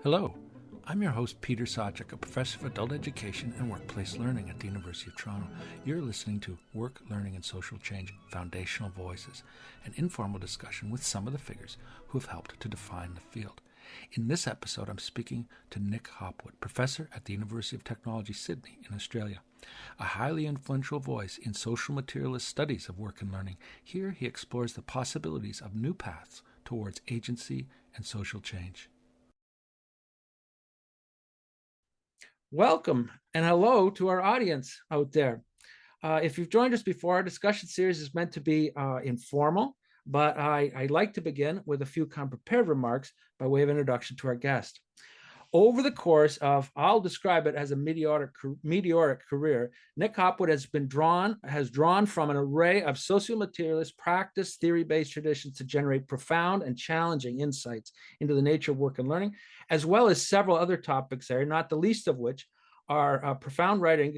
Hello, I'm your host Peter Sawchuk, a professor of adult education and workplace learning at the University of Toronto. You're listening to Work, Learning and Social Change Foundational Voices, an informal discussion with some of the figures who have helped to define the field. In this episode, I'm speaking to Nick Hopwood, professor at the University of Technology, Sydney in Australia. A highly influential voice in social materialist studies of work and learning, here he explores the possibilities of new paths towards agency and social change. Welcome and hello to our audience out there. If you've joined us before, our discussion series is meant to be informal, but I'd like to begin with a few prepared remarks by way of introduction to our guest. Over the course of, I'll describe it as a meteoric career, Nick Hopwood has drawn from an array of socio-materialist practice, theory-based traditions to generate profound and challenging insights into the nature of work and learning, as well as several other topics there, not the least of which are profound writing,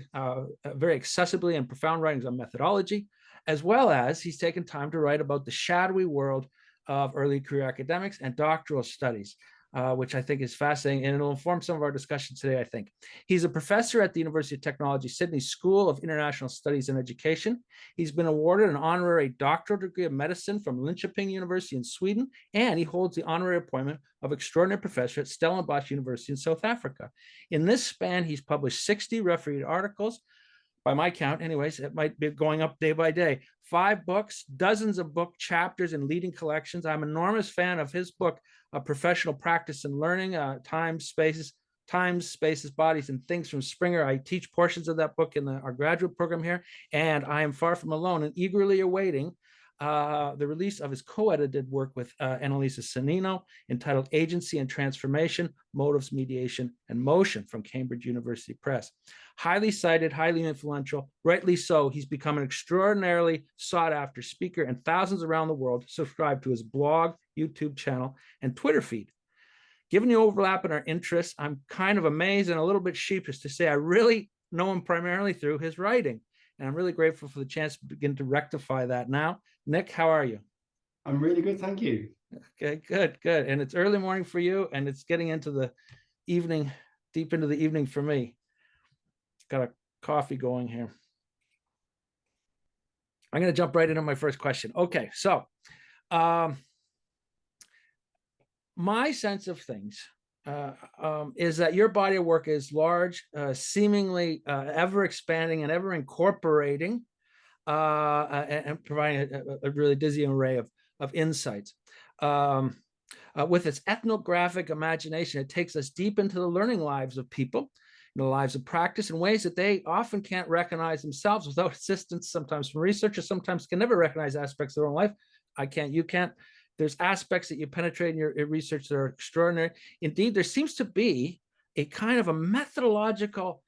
very accessibly and profound writings on methodology, as well as he's taken time to write about the shadowy world of early career academics and doctoral studies, which I think is fascinating, and it'll inform some of our discussion today, I think. He's a professor at the University of Technology, Sydney School of International Studies and Education. He's been awarded an honorary doctoral degree of medicine from Linköping University in Sweden, and he holds the honorary appointment of extraordinary professor at Stellenbosch University in South Africa. In this span, he's published 60 refereed articles, by my count, anyways. It might be going up day by day. 5 books, dozens of book chapters in leading collections. I'm an enormous fan of his book, Professional Practice and Learning, Times, Spaces, Bodies, and Things from Springer. I teach portions of that book in our graduate program here, and I am far from alone and eagerly awaiting the release of his co-edited work with Annalisa Sanino entitled Agency and Transformation, Motives, Mediation, and Motion from Cambridge University Press. Highly cited, highly influential, rightly so. He's become an extraordinarily sought-after speaker, and thousands around the world subscribe to his blog, YouTube channel, and Twitter feed. Given the overlap in our interests, I'm kind of amazed and a little bit sheepish to say I really know him primarily through his writing. And I'm really grateful for the chance to begin to rectify that now. Nick, how are you? I'm really good, thank you. Okay, good. And it's early morning for you, and it's getting into the evening, deep into the evening for me. Got a coffee going here. I'm going to jump right into my first question. Okay, so my sense of things is that your body of work is large, seemingly ever expanding and ever incorporating, and providing a really dizzying array of insights. With its ethnographic imagination, it takes us deep into the learning lives of people, the lives of practice in ways that they often can't recognize themselves without assistance, sometimes from researchers, sometimes can never recognize aspects of their own life. I can't, you can't. There's aspects that you penetrate in your research that are extraordinary. Indeed, there seems to be a kind of a methodological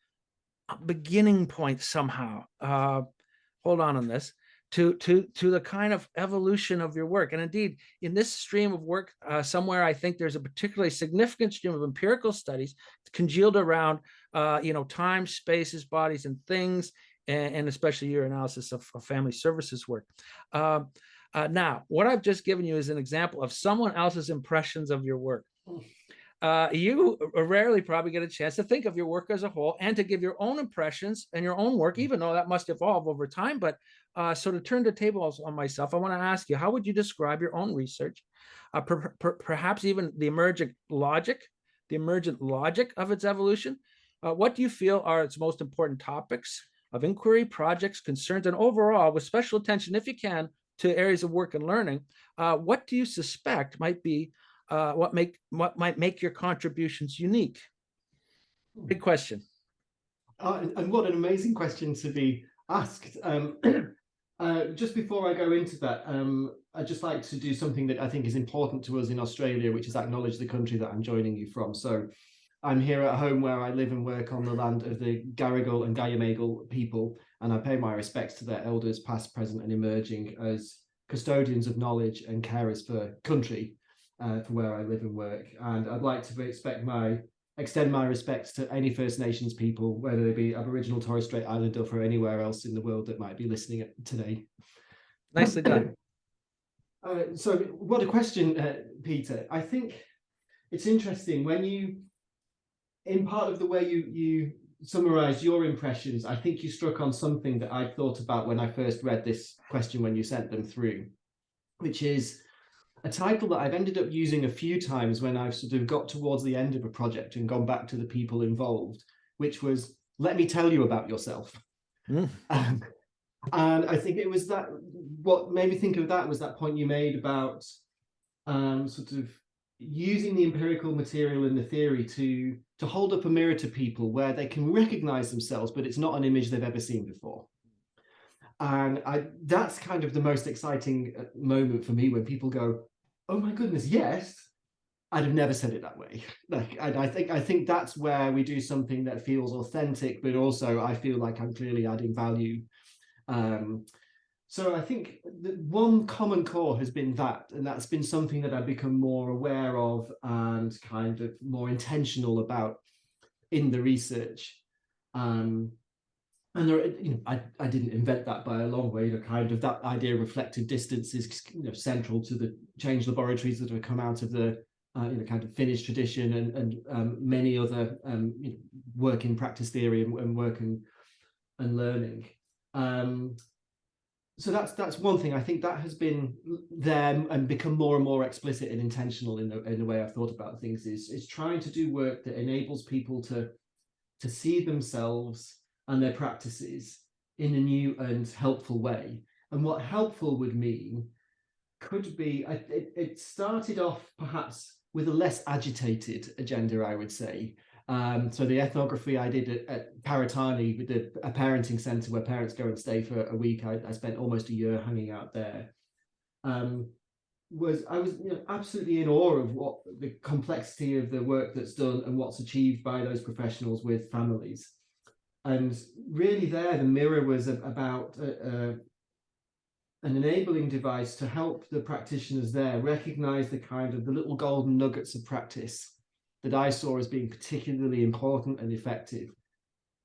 beginning point somehow. Hold on this, to the kind of evolution of your work. And indeed, in this stream of work, somewhere I think there's a particularly significant stream of empirical studies congealed around, time, spaces, bodies, and things, and especially your analysis of family services work. Now, what I've just given you is an example of someone else's impressions of your work. You rarely probably get a chance to think of your work as a whole and to give your own impressions and your own work, even though that must evolve over time. But so to turn the tables on myself, I want to ask you, how would you describe your own research? Perhaps even the emergent logic of its evolution? What do you feel are its most important topics of inquiry, projects, concerns, and overall, with special attention, if you can, to areas of work and learning, what do you suspect might be what might make your contributions unique? Big question. And what an amazing question to be asked. Just before I go into that, I'd just like to do something that I think is important to us in Australia, which is acknowledge the country that I'm joining you from. So I'm here at home where I live and work on the land of the Garigal and Gayamagal people, and I pay my respects to their elders, past, present, and emerging, as custodians of knowledge and carers for country, for where I live and work. And I'd like to extend my respects to any First Nations people, whether they be Aboriginal, Torres Strait Islander, or for anywhere else in the world that might be listening today. Nicely done. So what a question, Peter. I think it's interesting when you, in part of the way you summarized your impressions, I think you struck on something that I thought about when I first read this question when you sent them through, which is a title that I've ended up using a few times when I've sort of got towards the end of a project and gone back to the people involved, which was, let me tell you about yourself. And I think it was that, what made me think of that was that point you made about sort of using the empirical material and the theory to hold up a mirror to people where they can recognize themselves, but it's not an image they've ever seen before. And that's kind of the most exciting moment for me, when people go, oh my goodness, yes, I'd have never said it that way. Like, and I think that's where we do something that feels authentic, but also I feel like I'm clearly adding value. So I think that one common core has been that, and that's been something that I've become more aware of and kind of more intentional about in the research. And there, I didn't invent that by a long way. Kind of that idea of reflective distance is, central to the change laboratories that have come out of the kind of Finnish tradition and many other work in practice theory and work and learning. So that's one thing. I think that has been there and become more and more explicit and intentional in the way I've thought about things. Is trying to do work that enables people to see themselves and their practices in a new and helpful way. And what helpful would mean could be, it started off perhaps with a less agitated agenda, I would say. So the ethnography I did at Paratani, with a parenting centre where parents go and stay for a week, I spent almost a year hanging out there. I was absolutely in awe of what the complexity of the work that's done and what's achieved by those professionals with families. And really there, the mirror was about an enabling device to help the practitioners there recognize the kind of the little golden nuggets of practice that I saw as being particularly important and effective.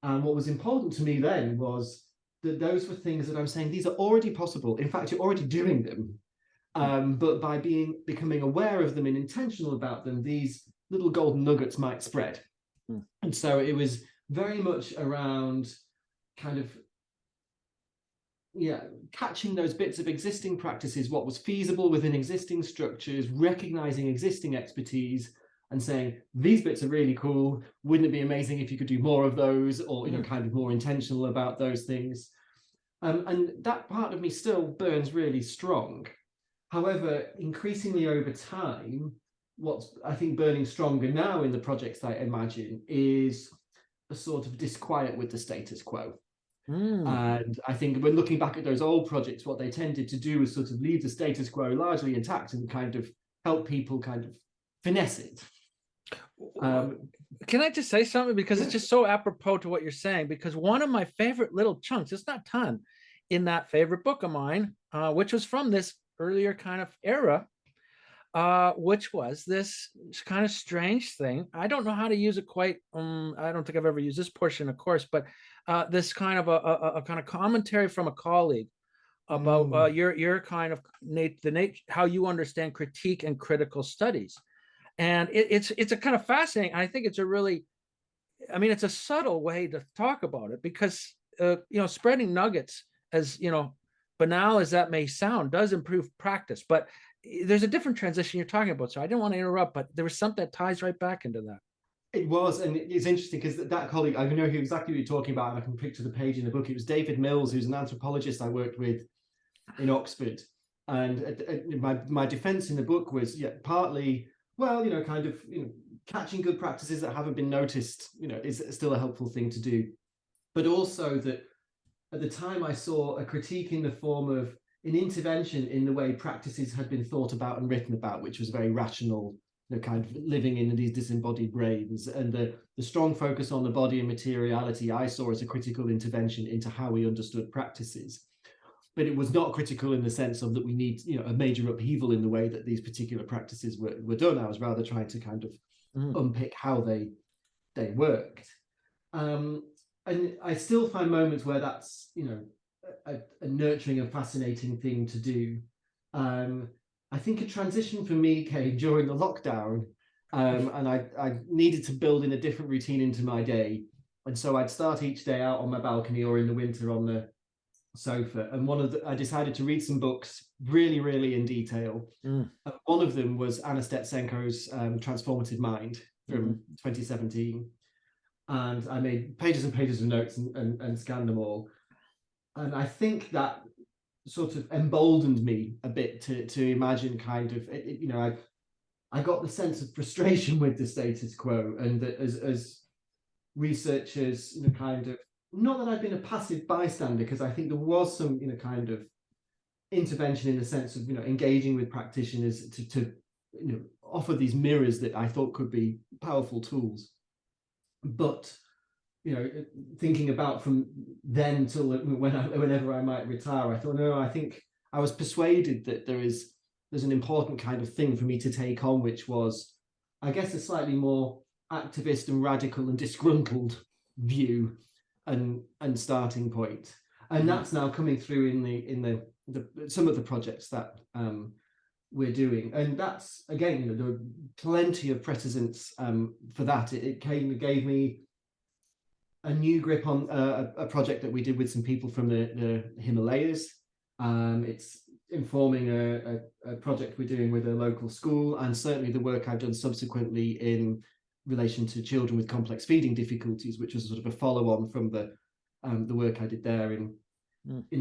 And what was important to me then was that those were things that I'm saying, these are already possible. In fact, you're already doing them. But by becoming aware of them and intentional about them, these little golden nuggets might spread. And so it was very much around kind of, catching those bits of existing practices, what was feasible within existing structures, recognizing existing expertise and saying, these bits are really cool. Wouldn't it be amazing if you could do more of those, or, kind of more intentional about those things? And that part of me still burns really strong. However, increasingly over time, what's, I think, burning stronger now in the projects that I imagine is a sort of disquiet with the status quo. And I think when looking back at those old projects, what they tended to do was sort of leave the status quo largely intact and kind of help people kind of finesse it. Can I just say something? Because it's just so apropos to what you're saying, because one of my favorite little chunks, it's not a ton, in that favorite book of mine, which was from this earlier kind of era, which was this kind of strange thing. I don't know how to use it quite. I don't think I've ever used this portion, of course, but this kind of a kind of commentary from a colleague about your kind of how you understand critique and critical studies. And it's a kind of fascinating. I think it's a really, it's a subtle way to talk about it, because spreading nuggets, as banal as that may sound, does improve practice. But there's a different transition you're talking about, so I didn't want to interrupt, but there was something that ties right back into that. It was, and it's interesting because that colleague, I know who exactly you're talking about, and I can picture the page in the book. It was David Mills, who's an anthropologist I worked with in Oxford. And my defense in the book was, partly, kind of, catching good practices that haven't been noticed, is still a helpful thing to do. But also that at the time I saw a critique in the form of an intervention in the way practices had been thought about and written about, which was very rational, kind of living in these disembodied brains. And the strong focus on the body and materiality I saw as a critical intervention into how we understood practices. But it was not critical in the sense of that we need, a major upheaval in the way that these particular practices were done. I was rather trying to kind of unpick how they worked. And I still find moments where that's, a nurturing and fascinating thing to do. I think a transition for me came during the lockdown, And I needed to build in a different routine into my day. And so I'd start each day out on my balcony or in the winter on the sofa. And I decided to read some books really, really in detail. One of them was Anna Stetsenko's Transformative Mind from 2017. And I made pages and pages of notes and scanned them all. And I think that sort of emboldened me a bit to imagine kind of, I got the sense of frustration with the status quo, and that as researchers, kind of, not that I've been a passive bystander, because I think there was some, kind of intervention in the sense of, engaging with practitioners to offer these mirrors that I thought could be powerful tools. But, thinking about from then till whenever I might retire, I thought, no, I think I was persuaded that there's an important kind of thing for me to take on, which was, I guess, a slightly more activist and radical and disgruntled view and starting point. And that's now coming through in the some of the projects that we're doing. And that's, again, there are plenty of precedents for that. It gave me a new grip on a project that we did with some people from the Himalayas. It's informing a project we're doing with a local school, and certainly the work I've done subsequently in relation to children with complex feeding difficulties, which was sort of a follow-on from the work I did there in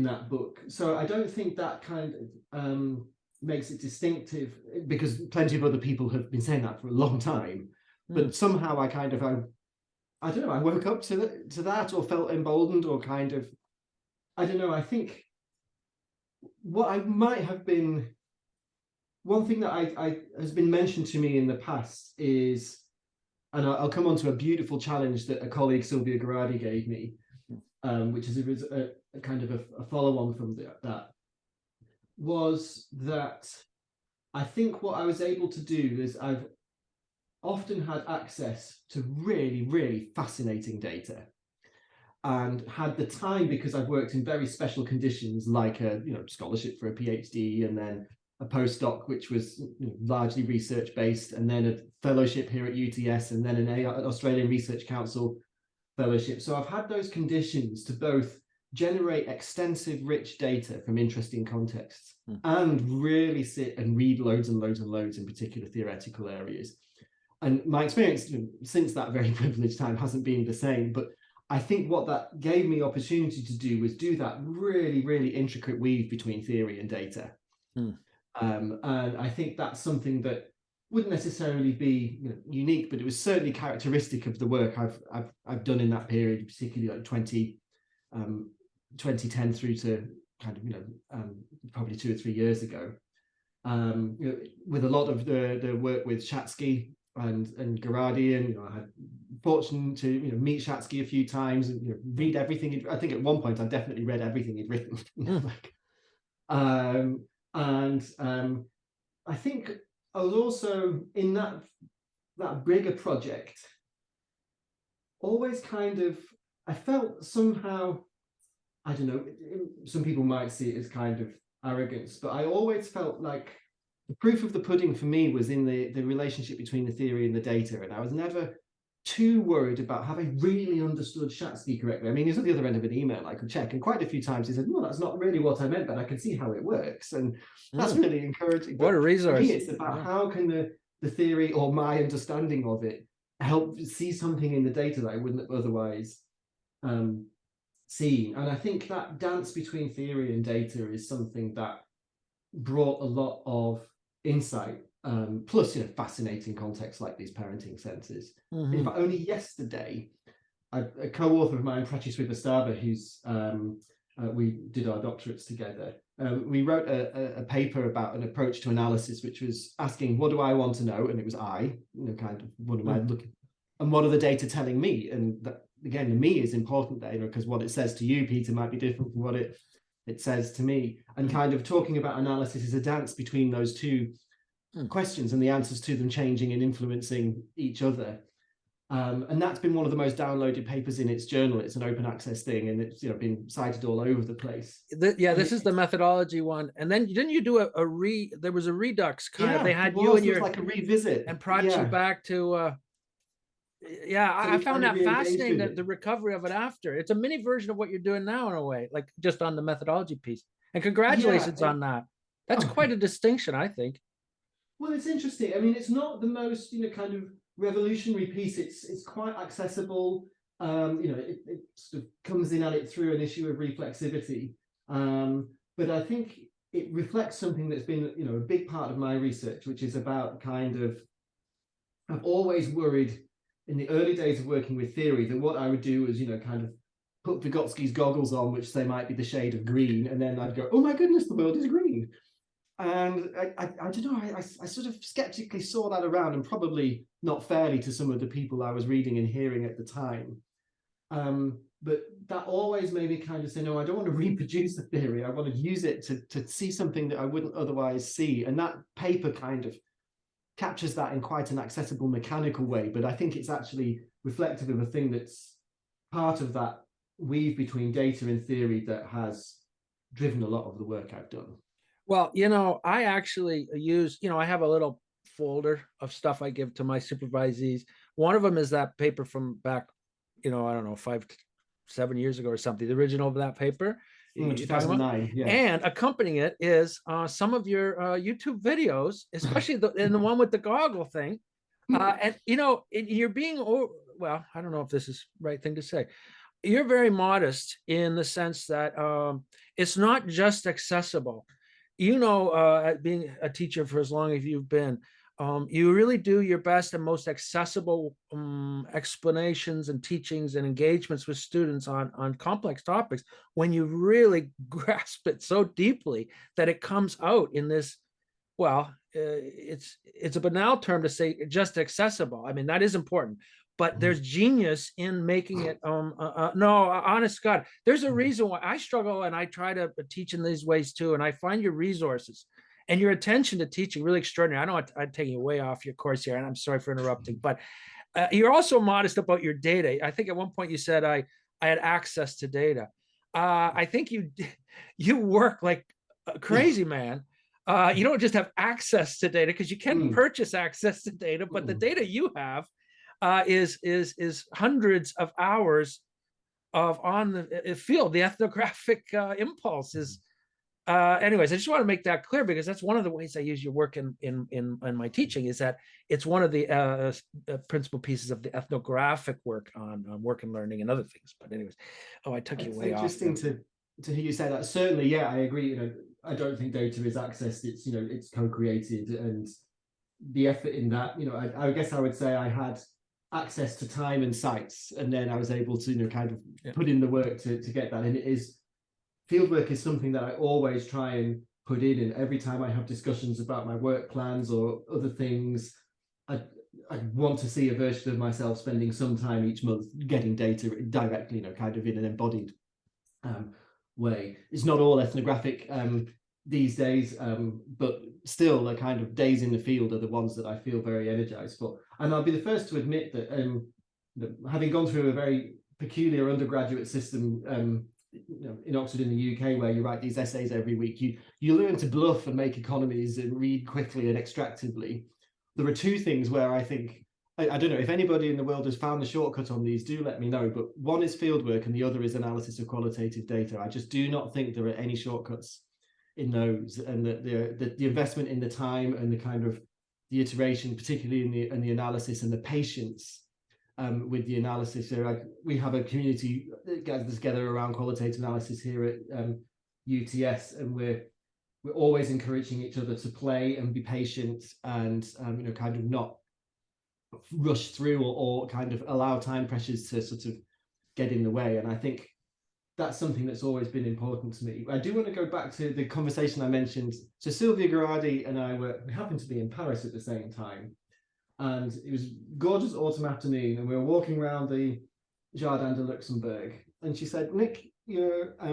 that book. So I don't think that kind of makes it distinctive, because plenty of other people have been saying that for a long time. But somehow I kind of, I don't know, I woke up to that, or felt emboldened, or kind of, I don't know, I think what I might have been, one thing that I has been mentioned to me in the past is, and I'll come on to a beautiful challenge that a colleague, Sylvia Garadi, gave me, which is a kind of a follow-on from that, was that I think what I was able to do is I've often had access to really, really fascinating data, and had the time, because I've worked in very special conditions, like a scholarship for a PhD, and then a postdoc, which was largely research based, and then a fellowship here at UTS, and then an Australian Research Council fellowship. So I've had those conditions to both generate extensive, rich data from interesting contexts, and really sit and read loads and loads and loads in particular theoretical areas. And my experience since that very privileged time hasn't been the same, but I think what that gave me opportunity to do was do that really, really intricate weave between theory and data. And I think that's something that wouldn't necessarily be unique, but it was certainly characteristic of the work I've done in that period, particularly like 2010 through to kind of probably 2 or 3 years ago. With a lot of the work with Shatsky and Garadi, and I had fortune to meet Shatsky a few times and read everything. I think at one point I definitely read everything he'd written. And I think I was also in that bigger project always kind of, I felt somehow, I don't know, some people might see it as kind of arrogance, but I always felt like the proof of the pudding for me was in the relationship between the theory and the data. And I was never too worried about having really understood Shatsky correctly. I mean, he's at the other end of an email I could check, and quite a few times he said, no, that's not really what I meant, but I can see how it works. And that's really encouraging. What a resource. For me, it's about how can the theory, or my understanding of it, help see something in the data that I wouldn't have otherwise seen. And I think that dance between theory and data is something that brought a lot of insight, plus fascinating contexts like these parenting centers. In fact, only yesterday, a co-author of mine, Prachi Srivastava, who's we did our doctorates together, we wrote a paper about an approach to analysis, which was asking, what do I want to know? And it was kind of, what am I looking, and what are the data telling me? And that, again, the me is important there, because what it says to you, Peter, might be different from what it says to me. And kind of talking about analysis is a dance between those two questions, and the answers to them changing and influencing each other. And that's been one of the most downloaded papers in its journal. It's an open access thing, and it's been cited all over the place. This is the methodology one. And then didn't you do there was a redux kind of, they had you and there was your, like a revisit. and brought you back to So I found kind of that fascinating, re-engaged the recovery of it after. It's a mini version of what you're doing now in a way, like just on the methodology piece. And congratulations on that. That's quite a distinction, I think. Well, it's interesting. I mean, it's not the most, kind of revolutionary piece. It's quite accessible. It sort of comes in at it through an issue of reflexivity. But I think it reflects something that's been, a big part of my research, which is about kind of, I've always worried in the early days of working with theory that what I would do is, kind of put Vygotsky's goggles on, which they might be the shade of green, and then I'd go, oh my goodness, the world is green. And I don't know, I sort of skeptically saw that around, and probably not fairly to some of the people I was reading and hearing at the time. But that always made me kind of say, no, I don't want to reproduce the theory. I want to use it to see something that I wouldn't otherwise see. And that paper kind of captures that in quite an accessible, mechanical way. But I think it's actually reflective of a thing that's part of that weave between data and theory that has driven a lot of the work I've done. Well, I actually use, I have a little folder of stuff I give to my supervisees. One of them is that paper from back, I don't know, 5-7 years ago or something, the original of that paper. 2009, yeah. And accompanying it is some of your YouTube videos, especially in the one with the goggle thing. And, you're being, well, I don't know if this is the right thing to say. You're very modest in the sense that it's not just accessible. Being a teacher for as long as you've been, you really do your best and most accessible explanations and teachings and engagements with students on complex topics when you really grasp it so deeply that it comes out in this, well, it's a banal term to say just accessible. I mean, that is important, but there's genius in making it. No, honest God, there's a reason why I struggle and I try to teach in these ways too. And I find your resources and your attention to teaching really extraordinary. I know I'm taking you way off your course here, and I'm sorry for interrupting, but you're also modest about your data. I think at one point you said I had access to data. I think you work like a crazy man. You don't just have access to data, because you can purchase access to data, but the data you have is hundreds of hours of on the field. The ethnographic impulse is. Anyways, I just want to make that clear, because that's one of the ways I use your work in my teaching, is that it's one of the principal pieces of the ethnographic work on work and learning and other things. But anyways, I took you way off. It's interesting to hear you say that. Certainly, yeah, I agree. I don't think data is accessed. It's it's co-created, and the effort in that. I guess I would say I had access to time and sites, and then I was able to kind of put in the work to get that. And it is. Fieldwork is something that I always try and put in, and every time I have discussions about my work plans or other things, I want to see a version of myself spending some time each month getting data directly, kind of in an embodied way. It's not all ethnographic these days, but still the kind of days in the field are the ones that I feel very energized for. And I'll be the first to admit that having gone through a very peculiar undergraduate system, in Oxford in the UK, where you write these essays every week, you learn to bluff and make economies and read quickly and extractively. There are two things where I think, I don't know if anybody in the world has found the shortcut on these, do let me know, but one is fieldwork and the other is analysis of qualitative data. I just do not think there are any shortcuts in those, and the investment in the time and the kind of the iteration, particularly in the analysis, and the patience with the analysis. So we have a community that gathers together around qualitative analysis here at UTS, and we're always encouraging each other to play and be patient, and kind of not rush through or kind of allow time pressures to sort of get in the way. And I think that's something that's always been important to me. I do want to go back to the conversation I mentioned. So Sylvia Garrardi and I we happened to be in Paris at the same time. And it was gorgeous autumn afternoon, and we were walking around the Jardin de Luxembourg. And she said, Nick, I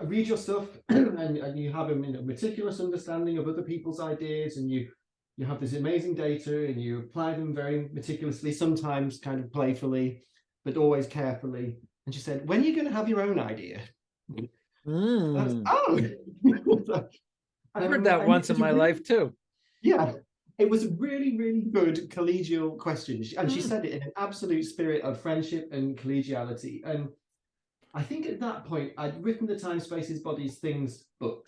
read your stuff, and you have a meticulous understanding of other people's ideas, and you you have this amazing data and you apply them very meticulously, sometimes kind of playfully, but always carefully. And she said, when are you going to have your own idea? Was, oh, I heard that once in my life too. Yeah, it was a really, really good collegial question. And she said it in an absolute spirit of friendship and collegiality. And I think at that point, I'd written the Time, Spaces, Bodies, Things book,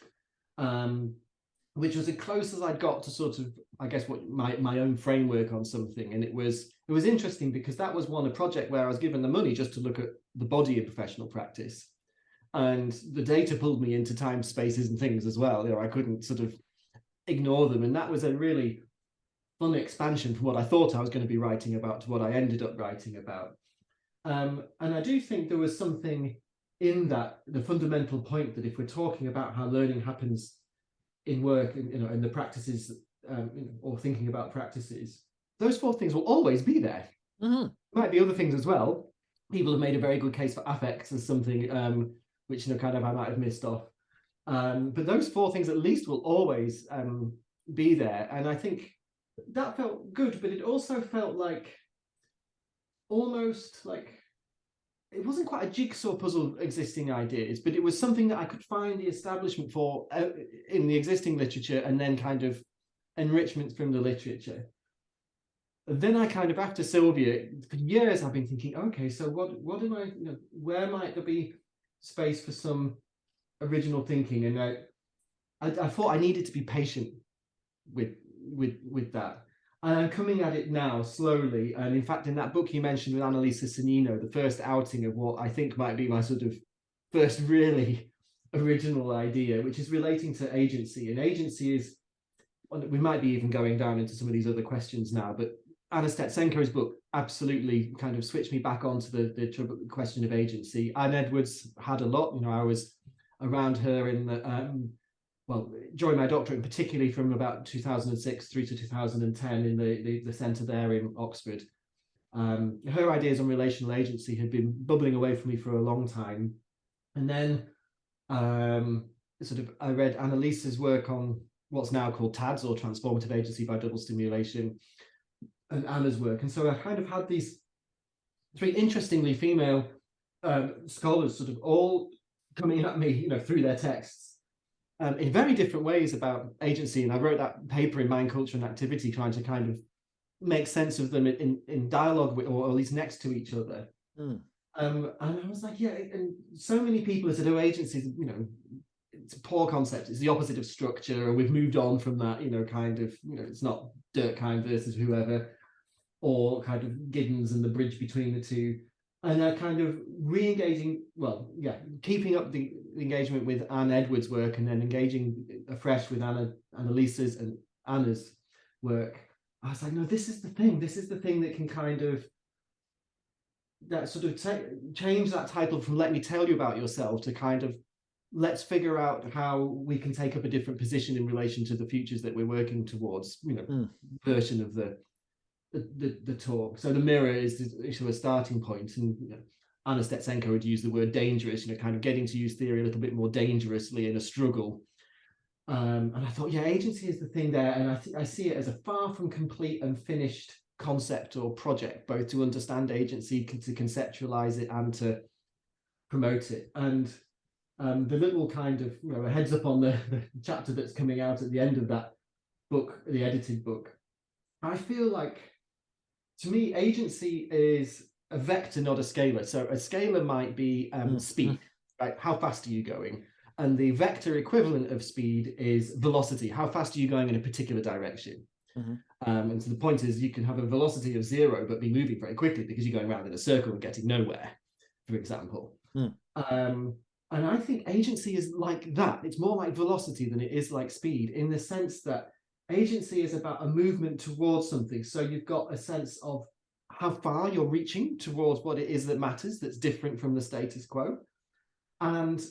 which was as close as I'd got to sort of, I guess, what my own framework on something. And it was interesting because that was a project where I was given the money just to look at the body of professional practice. And the data pulled me into Time, Spaces, and Things as well. I couldn't sort of ignore them. And that was a really fun expansion from what I thought I was going to be writing about to what I ended up writing about. And I do think there was something in that, the fundamental point that if we're talking about how learning happens in work, and the practices, or thinking about practices, those four things will always be there. Might be other things as well. People have made a very good case for affects as something which kind of I might have missed off. But those four things at least will always be there. And I think that felt good, but it also felt like almost like it wasn't quite a jigsaw puzzle existing ideas, but it was something that I could find the establishment for in the existing literature and then kind of enrichment from the literature. And then I kind of, after Sylvia, for years I've been thinking, okay, so what am I, where might there be space for some original thinking? And I thought I needed to be patient with that. And I'm coming at it now slowly. And in fact, in that book you mentioned with Annalisa Sannino, the first outing of what I think might be my sort of first really original idea, which is relating to agency. And agency is, we might be even going down into some of these other questions now, but Anna Stetsenko's book absolutely kind of switched me back onto the question of agency. Anne Edwards had a lot. I was around her in the during my doctorate, particularly from about 2006 through to 2010 in the centre there in Oxford. Her ideas on relational agency had been bubbling away from me for a long time. And then I read Annalisa's work on what's now called TADS, or transformative agency by double stimulation, and Anna's work. And so I kind of had these three interestingly female scholars sort of all coming at me, through their texts in very different ways about agency. And I wrote that paper in Mind, Culture and Activity, trying to kind of make sense of them in dialogue with, or at least next to each other. And I was like, yeah, and so many people have said, oh, agency is, it's a poor concept. It's the opposite of structure, or we've moved on from that, kind of, it's not Durkheim versus whoever, or kind of Giddens and the bridge between the two. And they're kind of re-engaging, keeping up the engagement with Anne Edwards' work, and then engaging afresh with Annalisa's and Anna's work. I was like, no, this is the thing. This is the thing that can kind of, that sort of change that title from "Let me tell you about yourself" to kind of, let's figure out how we can take up a different position in relation to the futures that we're working towards, version of the talk. So the mirror is a starting point, and Anna Stetsenko would use the word dangerous, kind of getting to use theory a little bit more dangerously in a struggle. And I thought, agency is the thing there, and I see it as a far from complete and finished concept or project, both to understand agency, to conceptualize it, and to promote it. And the little kind of a heads up on the chapter that's coming out at the end of that book, the edited book. I feel like, to me, agency is a vector, not a scalar. So a scalar might be speed, right? How fast are you going? And the vector equivalent of speed is velocity. How fast are you going in a particular direction? And so the point is, you can have a velocity of 0, but be moving very quickly because you're going around in a circle and getting nowhere, for example. And I think agency is like that. It's more like velocity than it is like speed, in the sense that agency is about a movement towards something. So you've got a sense of how far you're reaching towards what it is that matters, that's different from the status quo, and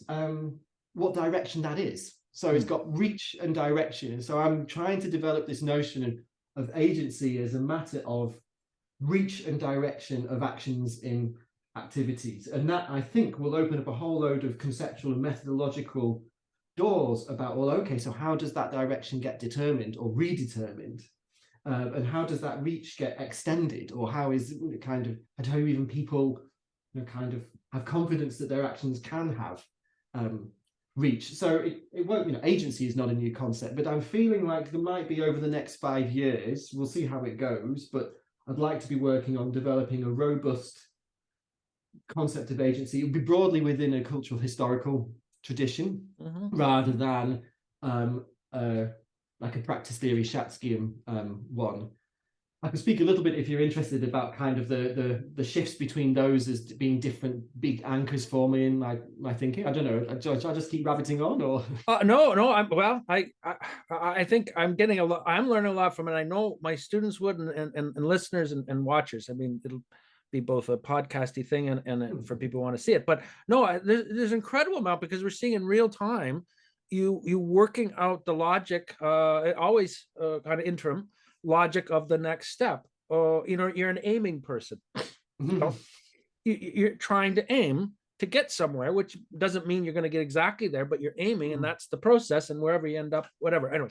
what direction that is. So it's got reach and direction. And so I'm trying to develop this notion of agency as a matter of reach and direction of actions in activities. And that, I think, will open up a whole load of conceptual and methodological doors about, well, okay, so how does that direction get determined or redetermined? And how does that reach get extended, or how is it kind of, and how even people, you know, kind of have confidence that their actions can have reach. So it won't, you know, agency is not a new concept, but I'm feeling like there might be, over the next 5 years, we'll see how it goes, but I'd like to be working on developing a robust concept of agency. It would be broadly within a cultural historical tradition, rather than like a practice theory Shatskian one. I can speak a little bit, if you're interested, about kind of the shifts between those as being different big anchors for me in my thinking. I don't know. Shall I just keep rabbiting on, or? No. I think I'm getting a lot. I'm learning a lot from it. I know my students would, and listeners and watchers. I mean, it'll be both a podcasty thing and for people who want to see it. But no, there's an incredible amount, because we're seeing in real time you working out the logic, always kind of interim logic of the next step. You know, you're an aiming person. So you're trying to aim to get somewhere, which doesn't mean you're going to get exactly there, but you're aiming, and that's the process, and wherever you end up, whatever. Anyway,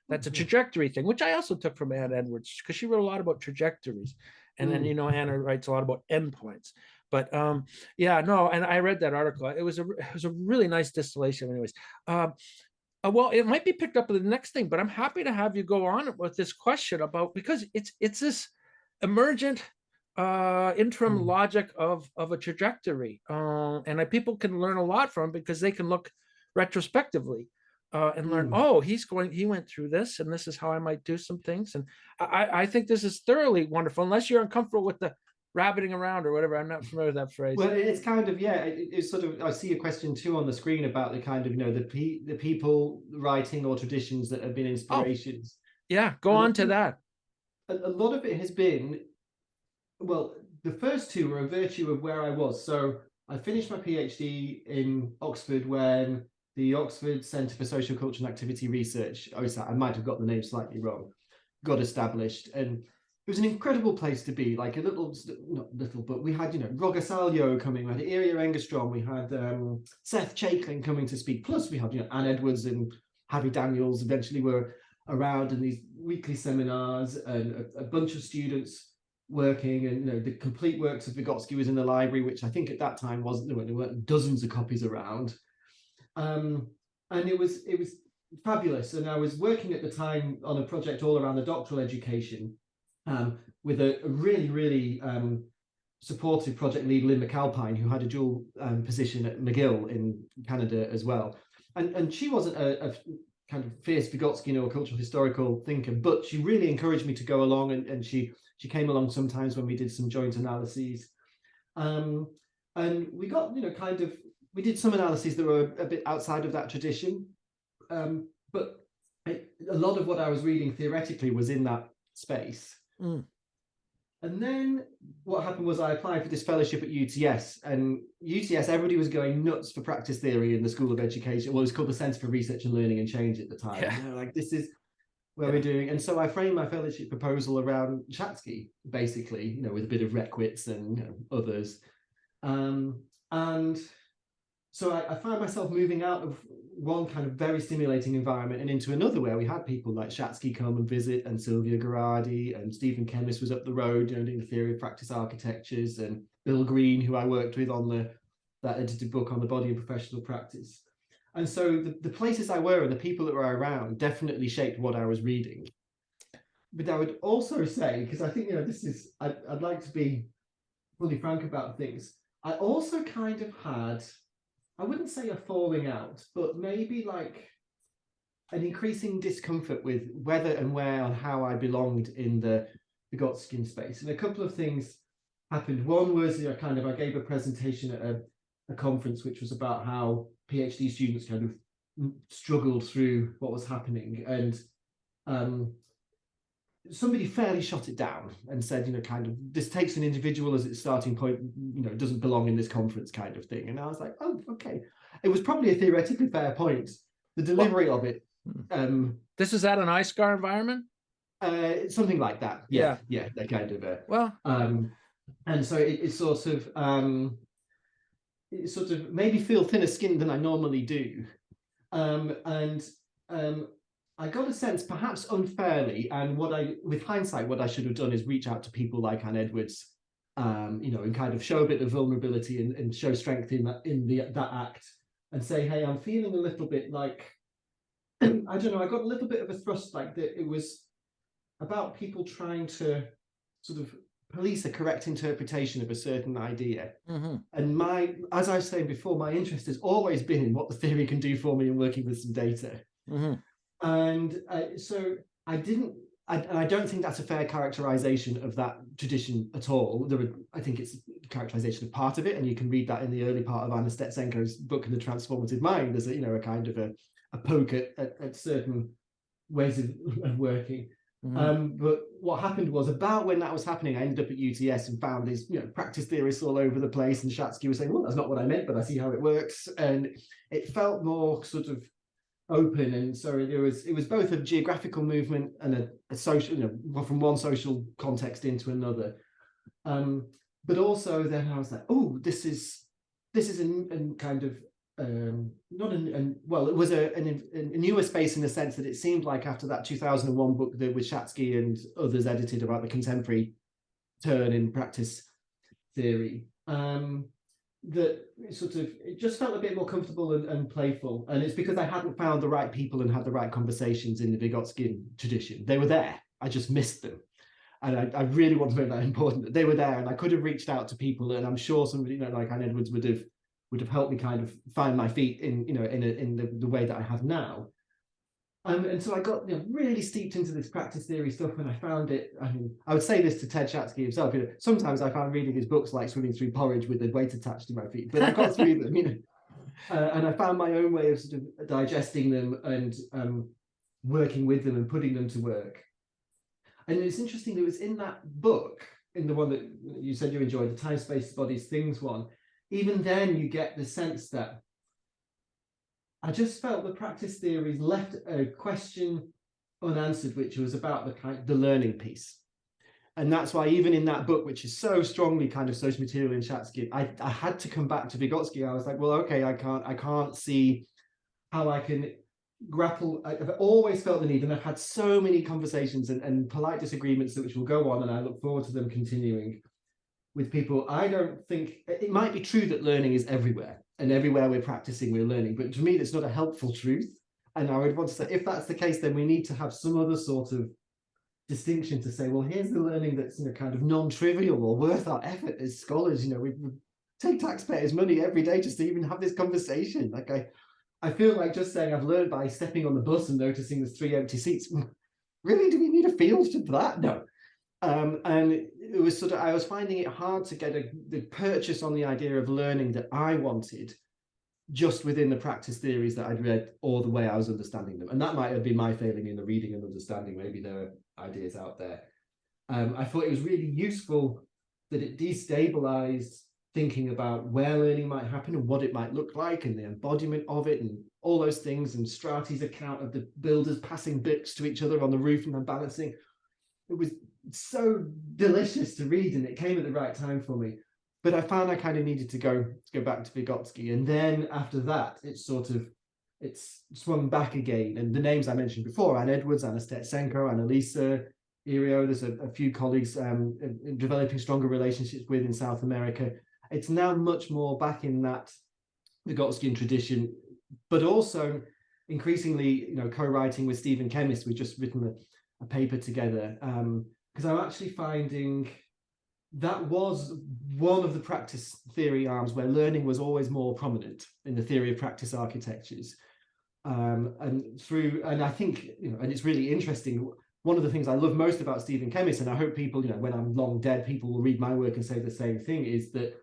that's a trajectory thing, which I also took from Anna Edwards, because she wrote a lot about trajectories. And then, you know, Anna writes a lot about endpoints. But yeah, no, and I read that article. It was a really nice distillation. Anyways, well, it might be picked up with the next thing, but I'm happy to have you go on with this question about, because it's this emergent interim logic of a trajectory, and people can learn a lot from it, because they can look retrospectively and learn, oh, he went through this, and this is how I might do some things. And I think this is thoroughly wonderful, unless you're uncomfortable with the rabbiting around or whatever. I'm not familiar with that phrase. Well, it's kind of, yeah, it's sort of, I see a question too on the screen about the kind of, you know, the people writing or traditions that have been inspirations. Yeah, go on to that. A lot of it has been, well, the first two were a virtue of where I was. So I finished my PhD in Oxford when the Oxford Centre for Social Culture and Activity Research, I might have got the name slightly wrong, got established. And it was an incredible place to be, like a little, not little, but we had, you know, Roger Salio coming, we had Iria Engstrom, we had Seth Chaiklin coming to speak, plus we had, you know, Anne Edwards and Harry Daniels eventually were around in these weekly seminars, and a bunch of students working, and, you know, the complete works of Vygotsky was in the library, which I think at that time there weren't dozens of copies around. And it was fabulous. And I was working at the time on a project all around the doctoral education, with a really supportive project lead, Lynn McAlpine, who had a dual position at McGill in Canada as well. And she wasn't a kind of fierce Vygotskian or cultural historical thinker, but she really encouraged me to go along, and she came along sometimes when we did some joint analyses. And we got, you know, kind of, we did some analyses that were a bit outside of that tradition. But a lot of what I was reading theoretically was in that space. And then what happened was I applied for this fellowship at UTS, and UTS, everybody was going nuts for practice theory in the School of Education. Well, it was called the Centre for Research and Learning and Change at the time. Yeah. And they were like, this is where we're doing. And so I framed my fellowship proposal around Chatsky, basically, you know, with a bit of Reckwitz and, you know, others. And so I found myself moving out of one kind of very stimulating environment and into another, where we had people like Shatsky come and visit, and Sylvia Garadi, and Stephen Kemmis was up the road, you know, doing the theory of practice architectures, and Bill Green, who I worked with on that edited book on the body of professional practice. And so the places I were and the people that were around definitely shaped what I was reading. But I would also say, because I think, you know, this is, I'd like to be fully frank about things, I also kind of had, I wouldn't say a falling out, but maybe like an increasing discomfort with whether and where and how I belonged in the Godskin space. And a couple of things happened. One was, you know, kind of, I gave a presentation at a conference, which was about how PhD students kind of struggled through what was happening. And somebody fairly shot it down and said, you know, kind of, this takes an individual as its starting point, you know, doesn't belong in this conference kind of thing. And I was like, oh, okay. It was probably a theoretically fair point. The delivery of it. This is at an ISCAR environment? Something like that. Yeah, that kind of. And so it sort of made me feel thinner skinned than I normally do. And I got a sense, perhaps unfairly, and with hindsight, what I should have done is reach out to people like Anne Edwards, and kind of show a bit of vulnerability and show strength in that act, and say, hey, I'm feeling a little bit like, I don't know, I got a little bit of a thrust like that. It was about people trying to sort of police a correct interpretation of a certain idea. Mm-hmm. And as I was saying before, my interest has always been in what the theory can do for me in working with some data. Mm-hmm. And so I don't think that's a fair characterization of that tradition at all. I think it's a characterization of part of it, and you can read that in the early part of Anna Stetsenko's book, The Transformative Mind. There's a kind of a poke at certain ways of working. Mm-hmm. But what happened was, about when that was happening, I ended up at UTS and found these practice theorists all over the place, and Shatsky was saying, well, that's not what I meant, but I see how it works. And it felt more sort of open, and so it was both a geographical movement and a social, from one social context into another. But also then I was like, oh, this is a kind of not an well, it was a newer space in the sense that it seemed like after that 2001 book that with Shatsky and others edited about the contemporary turn in practice theory, that it just felt a bit more comfortable and playful. And it's because I hadn't found the right people and had the right conversations in the Vygotsky tradition. They were there, I just missed them. And I really want to make that important, that they were there, and I could have reached out to people, and I'm sure somebody like Anne Edwards would have helped me kind of find my feet in the way that I have now. And so I got really steeped into this practice theory stuff when I found it. I mean, I would say this to Ted Shatsky himself. Sometimes I found reading his books like swimming through porridge with a weight attached to my feet, but I got through them, and I found my own way of sort of digesting them and working with them and putting them to work. And it's interesting, it was in that book, in the one that you said you enjoyed, the Time, Space, Bodies, Things one, even then you get the sense that I just felt the practice theories left a question unanswered, which was about the learning piece. And that's why even in that book, which is so strongly kind of socio-material in Shatsky, I had to come back to Vygotsky. I was like, well, okay, I can't see how I can grapple. I've always felt the need, and I've had so many conversations and polite disagreements which will go on, and I look forward to them continuing with people. I don't think it might be true that learning is everywhere, and everywhere we're practicing, we're learning. But to me, that's not a helpful truth. And I would want to say, if that's the case, then we need to have some other sort of distinction to say, well, here's the learning that's kind of non-trivial or worth our effort as scholars. We take taxpayers' money every day just to even have this conversation. Like I feel like just saying I've learned by stepping on the bus and noticing there's 3 empty seats. Really, do we need a field for that? No. And it was I was finding it hard to get the purchase on the idea of learning that I wanted just within the practice theories that I'd read or the way I was understanding them. And that might have been my failing in the reading and understanding. Maybe there are ideas out there. I thought it was really useful that it destabilized thinking about where learning might happen and what it might look like and the embodiment of it and all those things, and Strati's account of the builders passing bits to each other on the roof and then balancing. It was so delicious to read, and it came at the right time for me. But I found I kind of needed to go back to Vygotsky, and then after that, it's swung back again. And the names I mentioned before: Anne Edwards, Anna Stetsenko, Annalisa Irio. There's a few colleagues developing stronger relationships with in South America. It's now much more back in that Vygotskian tradition, but also increasingly, co-writing with Stephen Chemist. We've just written a paper together, because I'm actually finding that was one of the practice theory arms where learning was always more prominent in the theory of practice architectures. And I think, and it's really interesting. One of the things I love most about Stephen Chemist, and I hope people, when I'm long dead, people will read my work and say the same thing, is that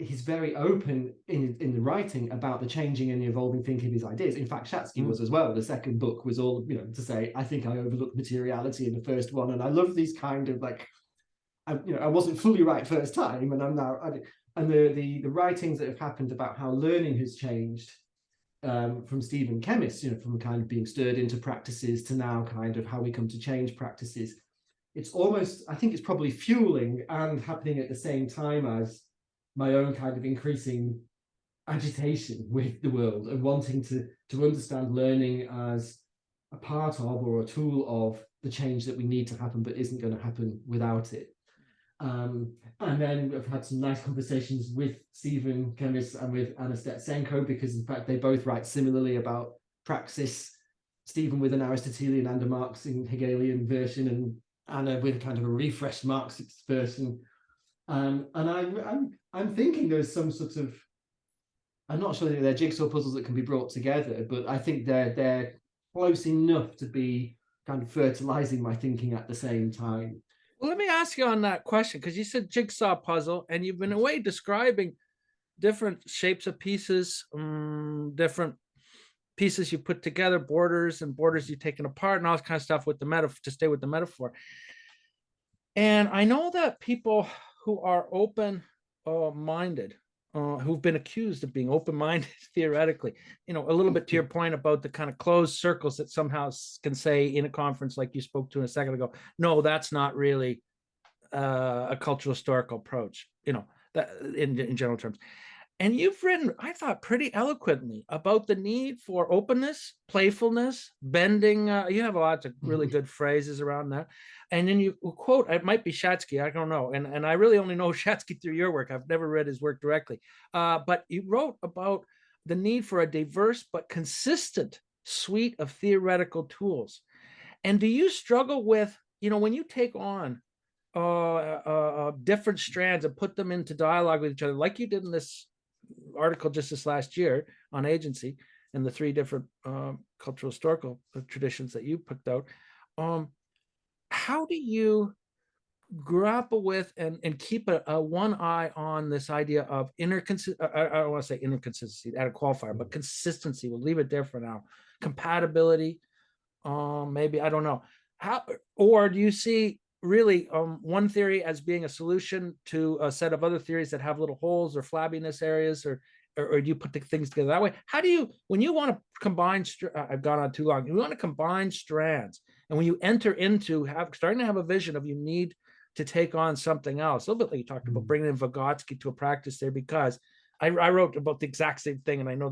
he's very open in the writing about the changing and the evolving thinking of his ideas. In fact, Shatsky was as well. The second book was all, to say, I think I overlooked materiality in the first one. And I love these kind of I wasn't fully right first time, and I'm now, and the writings that have happened about how learning has changed from Stephen Chemist, from kind of being stirred into practices to now kind of how we come to change practices. It's almost, I think it's probably fueling and happening at the same time as my own kind of increasing agitation with the world and wanting to understand learning as a part of or a tool of the change that we need to happen, but isn't going to happen without it. And then I've had some nice conversations with Stephen Kemis and with Anna Stetsenko, because in fact they both write similarly about praxis. Stephen with an Aristotelian and a Marxian Hegelian version, and Anna with kind of a refreshed Marxist version. And I'm thinking there's some sort of, I'm not sure that they're jigsaw puzzles that can be brought together, but I think they're close enough to be kind of fertilizing my thinking at the same time. Well, let me ask you on that question, because you said jigsaw puzzle, and you've been in a way describing different shapes of pieces, different pieces you put together, borders and borders you've taken apart, and all this kind of stuff with the metaphor, to stay with the metaphor. And I know that people who are open-minded, who've been accused of being open-minded theoretically, a little bit to your point about the kind of closed circles that somehow can say in a conference like you spoke to a second ago, no, that's not really a cultural historical approach, that in general terms. And you've written, I thought, pretty eloquently about the need for openness, playfulness, bending. You have a lot of really good phrases around that. And then you quote, it might be Shatsky, I don't know. And I really only know Shatsky through your work. I've never read his work directly. But you wrote about the need for a diverse but consistent suite of theoretical tools. And do you struggle with, when you take on different strands and put them into dialogue with each other, like you did in this article just this last year on agency and the three different cultural historical traditions that you picked out, how do you grapple with and keep a one eye on this idea of I don't want to say inconsistency, add a qualifier, but consistency, we'll leave it there for now, compatibility, maybe, I don't know, how, or do you see really one theory as being a solution to a set of other theories that have little holes or flabbiness areas, or do you put the things together that way? How do you, when you want to combine, I've gone on too long, you want to combine strands, and when you enter into starting to have a vision of you need to take on something else, a little bit like you talked about bringing in Vygotsky to a practice there, because I wrote about the exact same thing, and I know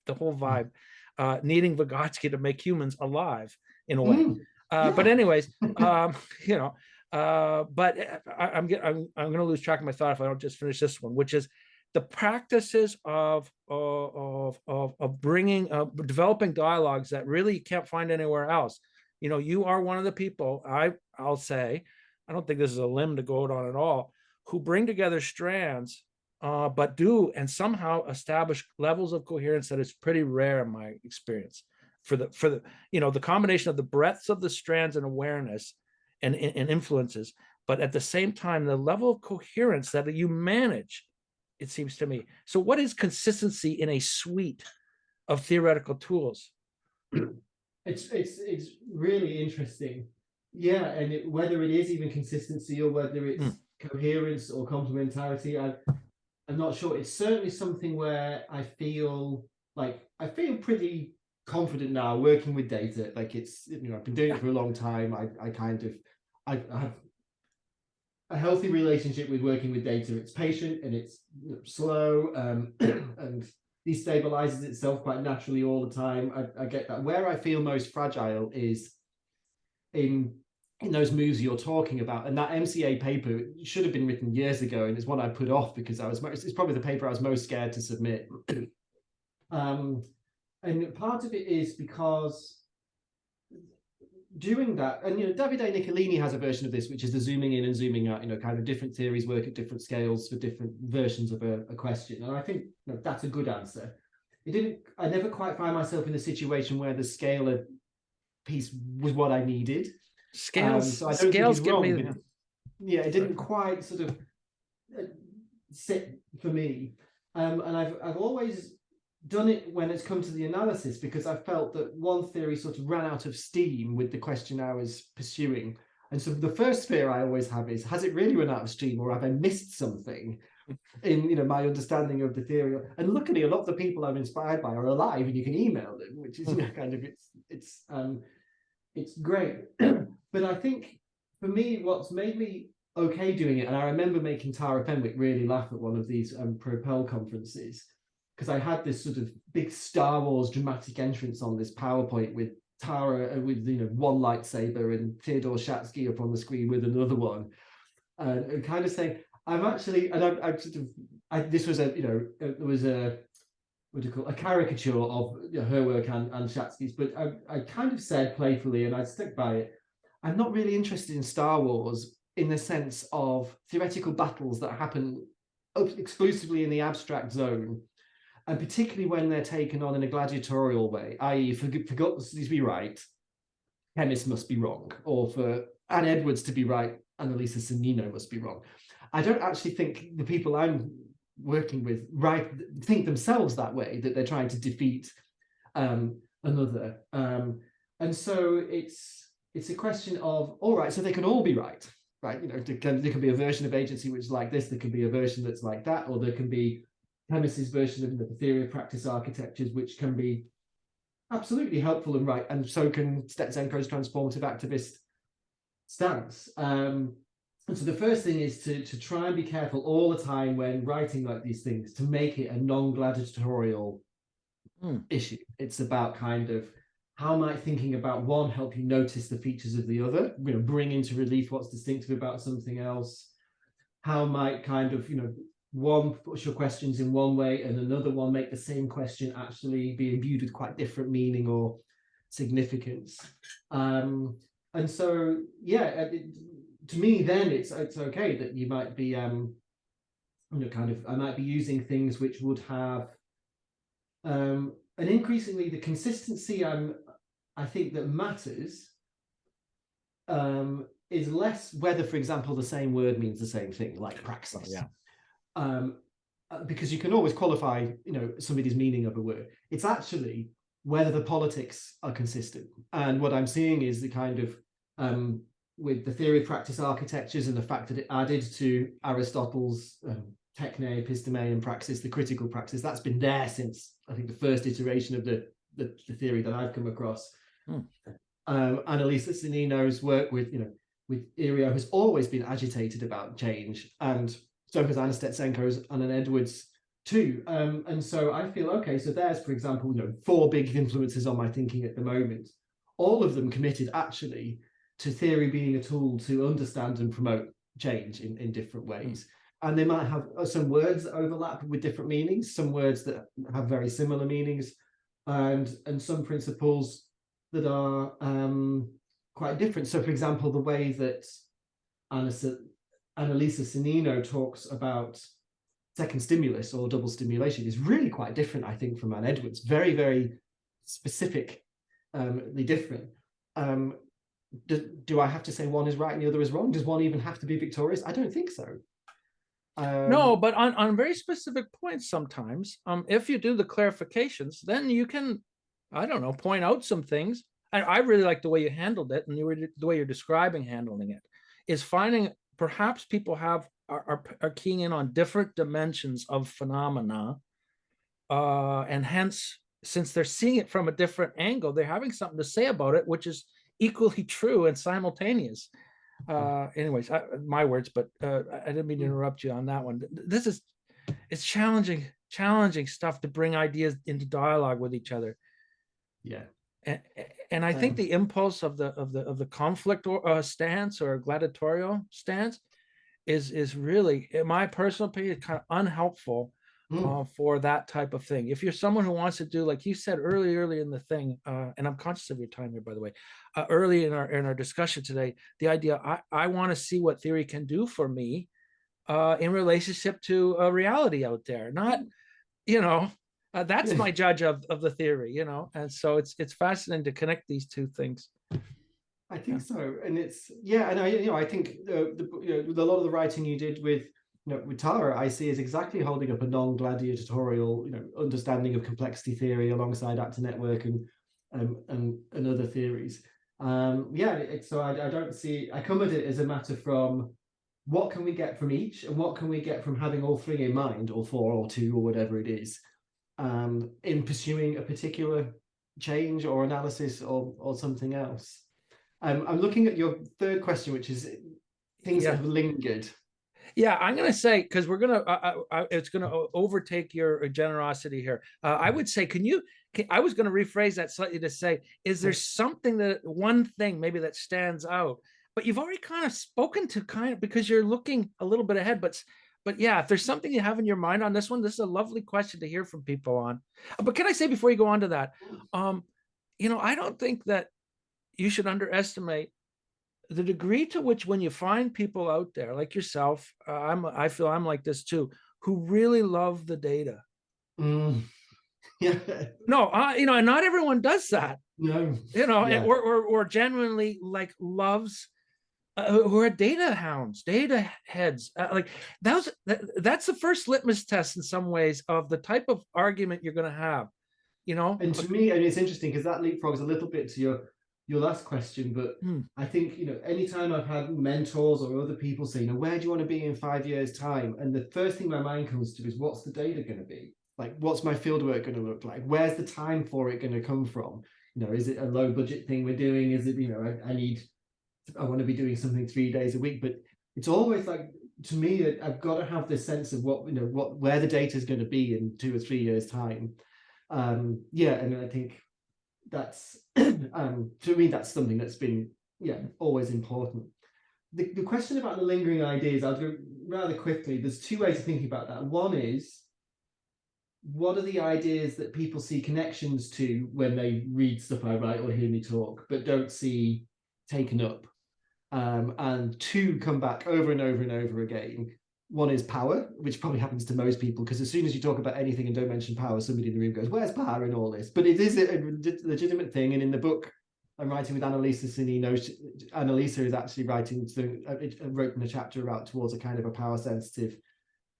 the whole vibe, needing Vygotsky to make humans alive in a way. Yeah. But anyways, but I'm going to lose track of my thought if I don't just finish this one, which is the practices of bringing, developing dialogues that really you can't find anywhere else. You are one of the people, I'll say, I don't think this is a limb to go out on at all, who bring together strands, but do and somehow establish levels of coherence that is pretty rare in my experience. For the the combination of the breadths of the strands and awareness and influences, but at the same time, the level of coherence that you manage, it seems to me. So what is consistency in a suite of theoretical tools? It's really interesting. Yeah, and whether it is even consistency or whether it's coherence or complementarity, I'm not sure. It's certainly something where I feel pretty confident now working with data. Like it's, I've been doing it for a long time. I have a healthy relationship with working with data. It's patient and it's slow, and destabilizes itself quite naturally all the time. I get that. Where I feel most fragile is in those moves you're talking about. And that MCA paper should have been written years ago, and it's one I put off because it's probably the paper I was most scared to submit. And part of it is because doing that, and Davide Niccolini has a version of this, which is the zooming in and zooming out, kind of different theories work at different scales for different versions of a question. And I think that's a good answer. I never quite find myself in a situation where the scalar piece was what I needed. Scales, so I don't scales think it's wrong. give me, it didn't quite sort of sit for me. And I've always done it when it's come to the analysis, because I felt that one theory sort of ran out of steam with the question I was pursuing. And so the first fear I always have is, has it really run out of steam, or have I missed something in my understanding of the theory? And luckily, a lot of the people I'm inspired by are alive, and you can email them, which is kind of it's great. But I think for me, what's made me okay doing it, and I remember making Tara Fenwick really laugh at one of these Propel conferences, because I had this sort of big Star Wars dramatic entrance on this PowerPoint with Tara with one lightsaber and Theodore Shatsky up on the screen with another one, and kind of saying, I'm actually, and I sort of, this was it was a, what do you call, a caricature of her work and Shatsky's, but I kind of said playfully, and I stick by it, I'm not really interested in Star Wars in the sense of theoretical battles that happen exclusively in the abstract zone, and particularly when they're taken on in a gladiatorial way, i.e., for Godskin to be right, chemists must be wrong, or for Anne Edwards to be right, Annalisa Sannino must be wrong. I don't actually think the people I'm working with think themselves that way, that they're trying to defeat another. And so it's a question of, all right, so they can all be right, right? There can be a version of agency which is like this, there can be a version that's like that, or there can be chemists' version of the theory of practice architectures, which can be absolutely helpful and right, and so can Stetsenko's transformative activist stance. And so the first thing is to try and be careful all the time when writing like these things to make it a non-gladiatorial issue. It's about kind of, how might thinking about one help you notice the features of the other, bring into relief what's distinctive about something else? How might kind of, one push your questions in one way and another one make the same question actually be imbued with quite different meaning or significance? And so, yeah, to me, then it's okay that you might be, I might be using things which would have, and increasingly the consistency I think that matters is less whether, for example, the same word means the same thing, like praxis. Because you can always qualify, somebody's meaning of a word. It's actually whether the politics are consistent. And what I'm seeing is the kind of, with the theory of practice architectures and the fact that it added to Aristotle's techne, episteme, and praxis, the critical praxis, that's been there since, I think, the first iteration of the theory that I've come across. Annalisa Sannino's work with Irio has always been agitated about change, and so has Anna Stetsenko's and Anne Edwards too. And so I feel, okay, so there's, for example, 4 big influences on my thinking at the moment, all of them committed actually to theory being a tool to understand and promote change in different ways. And they might have some words that overlap with different meanings, some words that have very similar meanings, and some principles that are quite different. So, for example, the way that Annalisa Sannino talks about second stimulus or double stimulation is really quite different, I think, from Anne Edwards. Very, very specifically different. Do I have to say one is right and the other is wrong? Does one even have to be victorious? I don't think so. No, but on very specific points sometimes, if you do the clarifications, then you can, I don't know, point out some things. And I really like the way you handled it, and the way you're describing handling it, is finding perhaps people are keying in on different dimensions of phenomena, and hence, since they're seeing it from a different angle, they're having something to say about it, which is equally true and simultaneous. Anyways, my words, but I didn't mean to interrupt you on that one. It's challenging stuff to bring ideas into dialogue with each other. Yeah. And I think the impulse of the conflict stance or gladiatorial stance is really, in my personal opinion, kind of unhelpful for that type of thing. If you're someone who wants to do, like you said early in the thing, and I'm conscious of your time here, by the way, early in our discussion today, the idea I want to see what theory can do for me in relationship to a reality out there, not, that's my judge of the theory, and so it's fascinating to connect these two things. I think so, and it's and I think a lot of the writing you did with Tara, I see as exactly holding up a non-gladiatorial understanding of complexity theory alongside actor network and other theories. So I don't see, I come at it as a matter from what can we get from each, and what can we get from having all 3 in mind, or 4 or 2 or whatever it is, in pursuing a particular change or analysis or something else. I'm looking at your third question, which is things that have lingered. Yeah, I'm going to say, because we're going to, it's going to overtake your generosity here. I would say, I was going to rephrase that slightly to say, is there something one thing maybe that stands out? But you've already kind of spoken to because you're looking a little bit ahead. But yeah, if there's something you have in your mind on this one, this is a lovely question to hear from people on. But can I say before you go on to that, I don't think that you should underestimate the degree to which when you find people out there like yourself, I feel I'm like this too, who really love the data. Yeah. No, and not everyone does that. No. Yeah. or genuinely loves, who are data hounds, data heads. That's the first litmus test in some ways of the type of argument you're going to have. And to me, and it's interesting because that leapfrogs a little bit to your last question, but I think, anytime I've had mentors or other people say, where do you want to be in 5 years' time? And the first thing my mind comes to is, what's the data going to be? Like, what's my fieldwork going to look like? Where's the time for it going to come from? Is it a low budget thing we're doing? Is it, I want to be doing something 3 days a week? But it's always like, to me, I've got to have this sense of where the data is going to be in 2 or 3 years' time. And I think that's to me, that's something that's been always important. The question about the lingering ideas, I'll go rather quickly. There's two ways of thinking about that. One is, what are the ideas that people see connections to when they read stuff I write or hear me talk, but don't see taken up? And two come back over and over and over again. One is power, which probably happens to most people, because as soon as you talk about anything and don't mention power, somebody in the room goes, where's power in all this? But it is a legitimate thing. And in the book I'm writing with Annalisa Sini, Annalisa is actually writing, wrote in a chapter about towards a kind of a power sensitive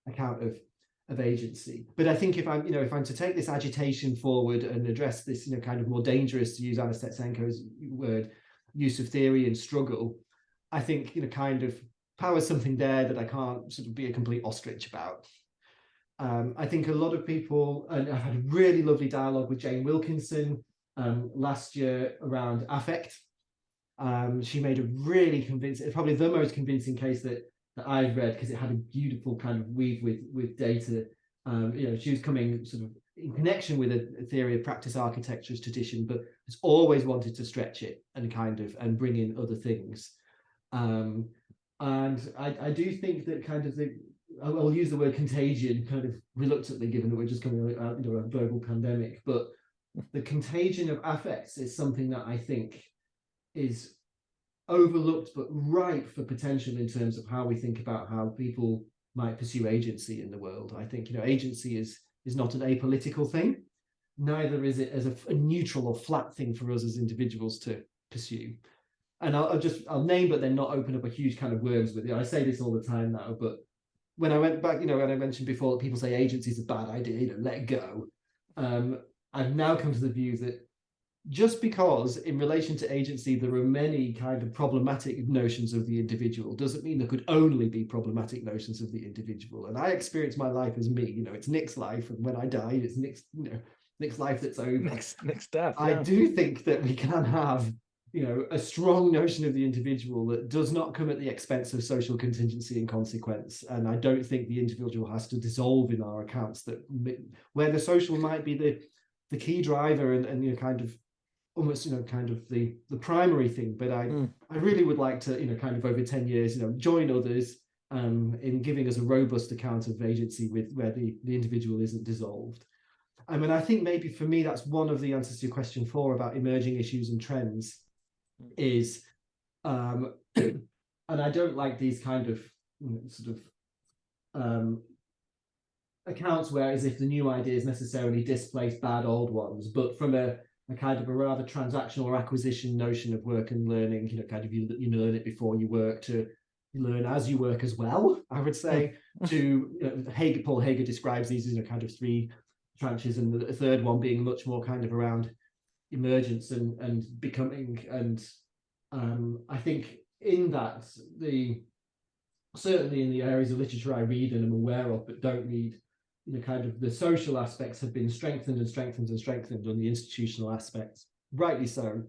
account of agency. But I think if I'm to take this agitation forward and address this, kind of more dangerous, to use Anna Stetsenko's word, use of theory and struggle, I think, kind of power is something there that I can't sort of be a complete ostrich about. I think a lot of people, and I've had a really lovely dialogue with Jane Wilkinson last year around affect. She made a really convincing, probably the most convincing case that I've read, because it had a beautiful kind of weave with data. She was coming sort of in connection with a theory of practice architecture's tradition, but has always wanted to stretch it and bring in other things. And I do think that kind of I'll use the word contagion kind of reluctantly, given that we're just coming out of a global pandemic, but the contagion of affects is something that I think is overlooked but ripe for potential in terms of how we think about how people might pursue agency in the world. I think agency is not an apolitical thing, neither is it as a neutral or flat thing for us as individuals to pursue. And I'll name, but then not open up a huge kind of worms with it. I say this all the time now, but when I went back, when I mentioned before that people say agency is a bad idea, let it go. I've now come to the view that just because in relation to agency there are many kind of problematic notions of the individual doesn't mean there could only be problematic notions of the individual. And I experience my life as me. It's Nick's life, and when I die, it's Nick's life that's over. Nick's death. Yeah. I do think that we can have a strong notion of the individual that does not come at the expense of social contingency and consequence. And I don't think the individual has to dissolve in our accounts, that where the social might be the key driver and kind of almost kind of the primary thing. But I really would like to kind of over 10 years join others in giving us a robust account of agency where the individual isn't dissolved. I mean, I think maybe for me that's one of the answers to your question 4 about emerging issues and trends is and I don't like these kind of sort of accounts where as if the new ideas necessarily displace bad old ones, but from a kind of a rather transactional or acquisition notion of work and learning, kind of you learn it before you work, to learn as you work as well, I would say. To Paul Hager describes these as kind of 3 tranches, and the third one being much more kind of around emergence and becoming. And I think in that, certainly in the areas of literature I read and am aware of but don't read, kind of the social aspects have been strengthened and strengthened and strengthened on the institutional aspects, rightly so.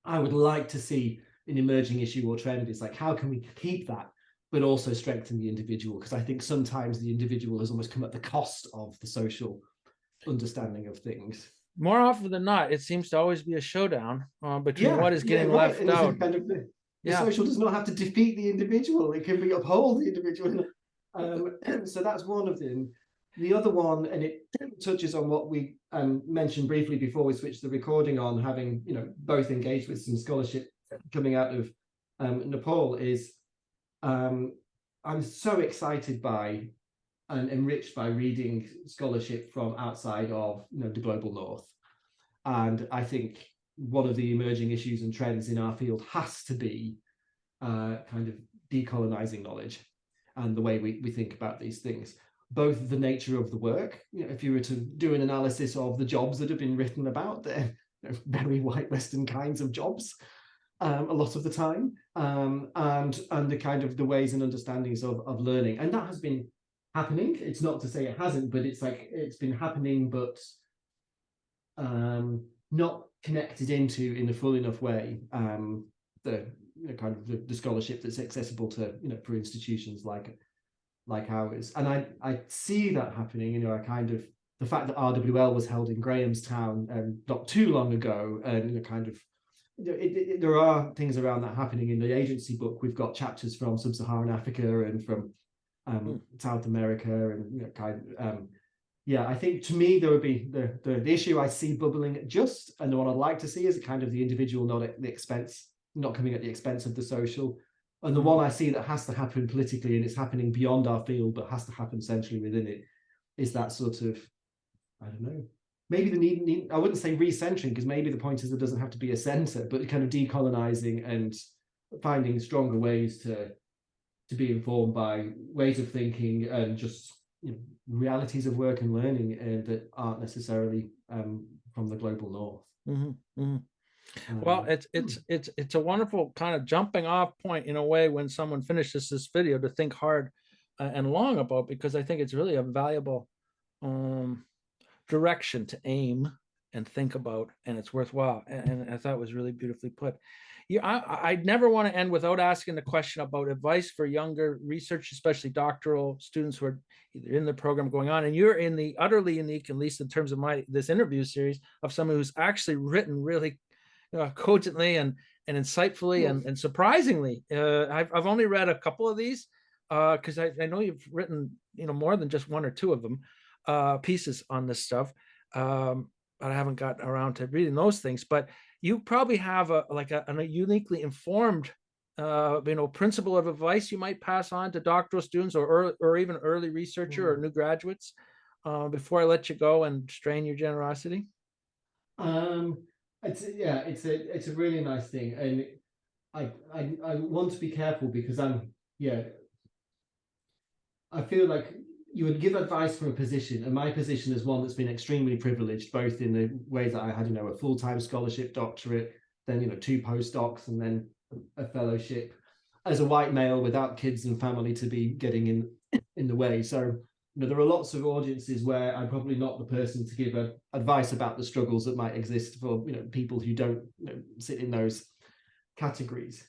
I would like to see an emerging issue or trend is like, how can we keep that but also strengthen the individual, because I think sometimes the individual has almost come at the cost of the social understanding of things. More often than not, it seems to always be a showdown between what is getting right. left And out. kind of the social does not have to defeat the individual; it can be uphold the individual. So that's one of them. The other one, and it touches on what we mentioned briefly before we switched the recording on, having both engaged with some scholarship coming out of Nepal, is I'm so excited by and enriched by reading scholarship from outside of the global north. And I think one of the emerging issues and trends in our field has to be kind of decolonizing knowledge and the way we think about these things. Both the nature of the work, if you were to do an analysis of the jobs that have been written about, they're very white Western kinds of jobs a lot of the time, and the kind of the ways and understandings of learning. And that has been happening. It's not to say it hasn't, but it's like it's been happening, but not connected into in a full enough way the kind of the scholarship that's accessible to for institutions like ours. And I see that happening. I kind of, the fact that RWL was held in Grahamstown not too long ago, and kind of there are things around that happening in the agency book. We've got chapters from sub-Saharan Africa and from South America, and yeah, I think to me there would be the issue I see bubbling just, and the one I'd like to see is kind of the individual, not at the expense, not coming at the expense of the social. And the one I see that has to happen politically, and it's happening beyond our field, but has to happen centrally within it, is that sort of, I don't know, maybe the need I wouldn't say recentering, because maybe the point is there doesn't have to be a center, but kind of decolonizing and finding stronger ways to be informed by ways of thinking and just realities of work and learning that aren't necessarily from the global north. Mm-hmm, mm-hmm. Well, it's a wonderful kind of jumping off point in a way when someone finishes this video to think hard and long about, because I think it's really a valuable direction to aim and think about, and it's worthwhile. And I thought it was really beautifully put. Yeah, I'd never want to end without asking the question about advice for younger research, especially doctoral students who are either in the program going on. And you're in the utterly unique, at least in terms of this interview series, of someone who's actually written really cogently and insightfully and surprisingly. I've only read a couple of these because I know you've written more than just one or two of them pieces on this stuff, but I haven't gotten around to reading those things. But you probably have a uniquely informed principle of advice you might pass on to doctoral students or even early researcher or new graduates before I let you go and strain your generosity. It's a really nice thing, and I want to be careful because I feel like you would give advice from a position, and my position is one that's been extremely privileged, both in the ways that I had a full-time scholarship doctorate, then 2 postdocs, and then a fellowship as a white male without kids and family to be getting in the way. So there are lots of audiences where I'm probably not the person to give advice about the struggles that might exist for people who don't sit in those categories.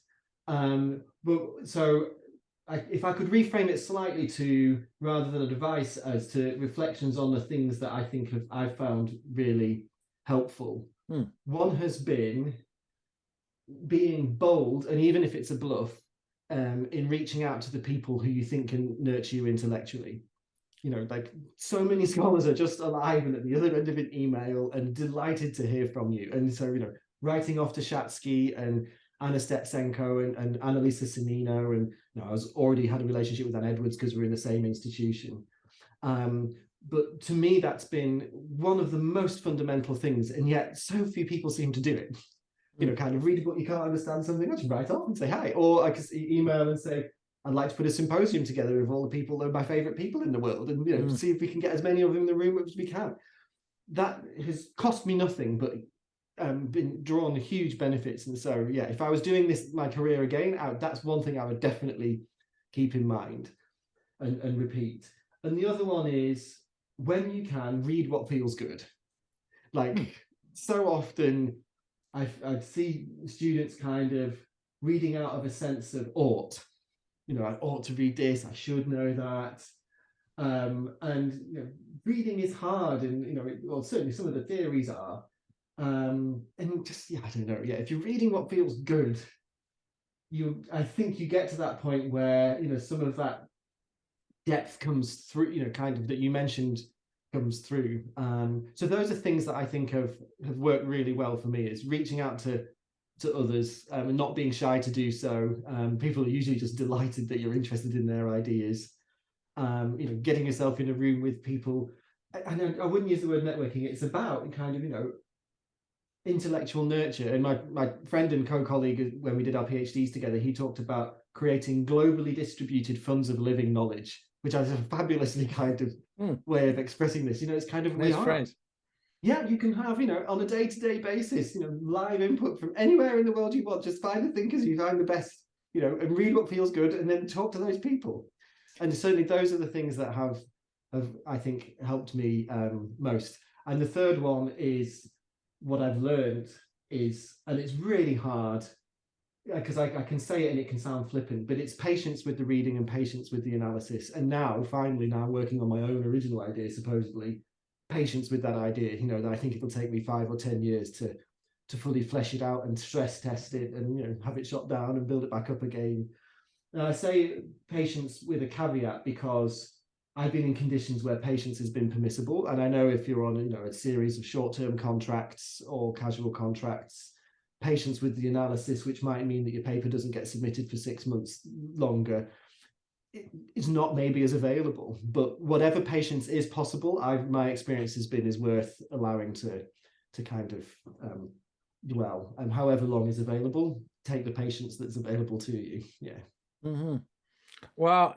If I could reframe it slightly to, rather than advice, as to reflections on the things that I think I've found really helpful. One has been being bold, and even if it's a bluff, in reaching out to the people who you think can nurture you intellectually. Like so many scholars are just alive and at the other end of an email and delighted to hear from you. And so, writing off to Shatsky and Anna Stetsenko and Annalisa Sanino, and I was already had a relationship with Anne Edwards because we're in the same institution. But to me, that's been one of the most fundamental things, and yet so few people seem to do it. Kind of read a book you can't understand something, I just write off and say hi, or I can email and say, I'd like to put a symposium together of all the people that are my favorite people in the world, and see if we can get as many of them in the room as we can. That has cost me nothing, but been drawn huge benefits. And so, if I was doing this my career again, that's one thing I would definitely keep in mind and repeat. And the other one is, when you can, read what feels good. Like so often I'd see students kind of reading out of a sense of ought, I ought to read this, I should know that. And reading is hard, and well, certainly some of the theories are. And just I don't know. Yeah, if you're reading what feels good, I think you get to that point where some of that depth comes through, kind of that you mentioned comes through. So those are things that I think have worked really well for me, is reaching out to others, and not being shy to do so. People are usually just delighted that you're interested in their ideas. Getting yourself in a room with people. I wouldn't use the word networking. It's about kind of intellectual nurture. And my friend and co-colleague, when we did our PhDs together, he talked about creating globally distributed funds of living knowledge, which is a fabulously kind of way of expressing this. It's kind of nice phrase. Yeah, you can have, on a day-to-day basis, live input from anywhere in the world you want. Just find the thinkers you find the best, and read what feels good, and then talk to those people. And certainly those are the things that have I think, helped me most. And the third one is what I've learned is, and it's really hard, because I can say it and it can sound flippant, but it's patience with the reading and patience with the analysis. And now, finally, working on my own original idea, supposedly, patience with that idea, that I think it'll take me 5 or 10 years to fully flesh it out and stress test it and, have it shot down and build it back up again. And I say patience with a caveat, because I've been in conditions where patience has been permissible. And I know if you're on, a series of short-term contracts or casual contracts, patience with the analysis, which might mean that your paper doesn't get submitted for 6 months longer, it's not maybe as available. But whatever patience is possible, my experience has been, is worth allowing to kind of dwell. And however long is available, take the patience that's available to you. Yeah. Mm-hmm. Well,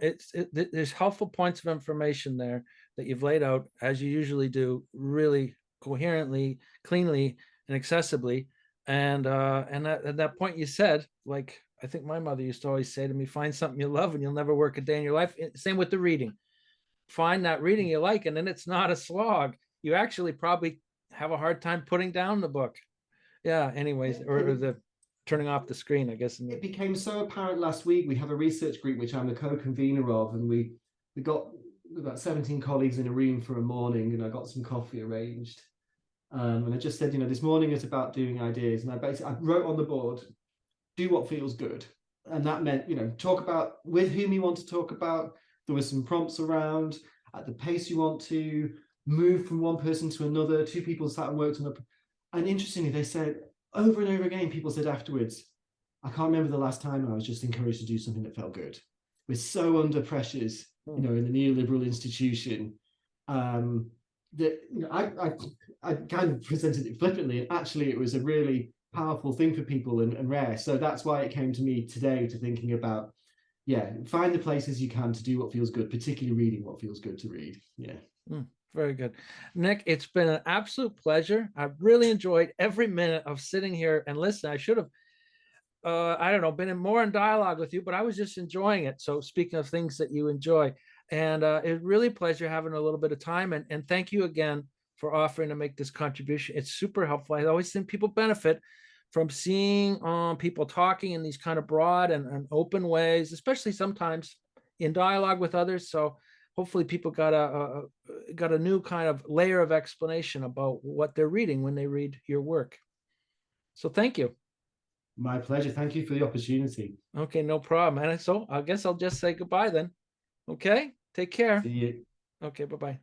there's helpful points of information there that you've laid out, as you usually do, really coherently, cleanly, and accessibly. And that point you said, like I think my mother used to always say to me, find something you love and you'll never work a day in your life. Same with the reading. Find that reading you like, and then it's not a slog. You actually probably have a hard time putting down the book. Yeah, anyways, or the turning off the screen, I guess. It became so apparent last week. We have a research group which I'm the co-convener of, and we got about 17 colleagues in a room for a morning, and I got some coffee arranged. And I just said, this morning is about doing ideas, and I wrote on the board, do what feels good. And that meant, talk about with whom you want to talk about. There were some prompts around at the pace you want to move from one person to another. 2 people sat and worked on it. And interestingly, they said over and over again, people said afterwards, I can't remember the last time I was just encouraged to do something that felt good. We're so under pressures, in the neoliberal institution, that I kind of presented it flippantly, and actually it was a really powerful thing for people and rare. So that's why it came to me today, to thinking about, find the places you can to do what feels good, particularly reading what feels good to read. Very good. Nick, it's been an absolute pleasure. I've really enjoyed every minute of sitting here and listening. I should have I don't know, been more in dialogue with you, but I was just enjoying it. So speaking of things that you enjoy, and it's really a pleasure having a little bit of time. And thank you again for offering to make this contribution. It's super helpful. I always think people benefit from seeing people talking in these kind of broad and open ways, especially sometimes in dialogue with others. So hopefully people got a new kind of layer of explanation about what they're reading when they read your work. So thank you. My pleasure. Thank you for the opportunity. Okay, no problem. And so I guess I'll just say goodbye then. Okay, take care. See you. Okay, bye-bye.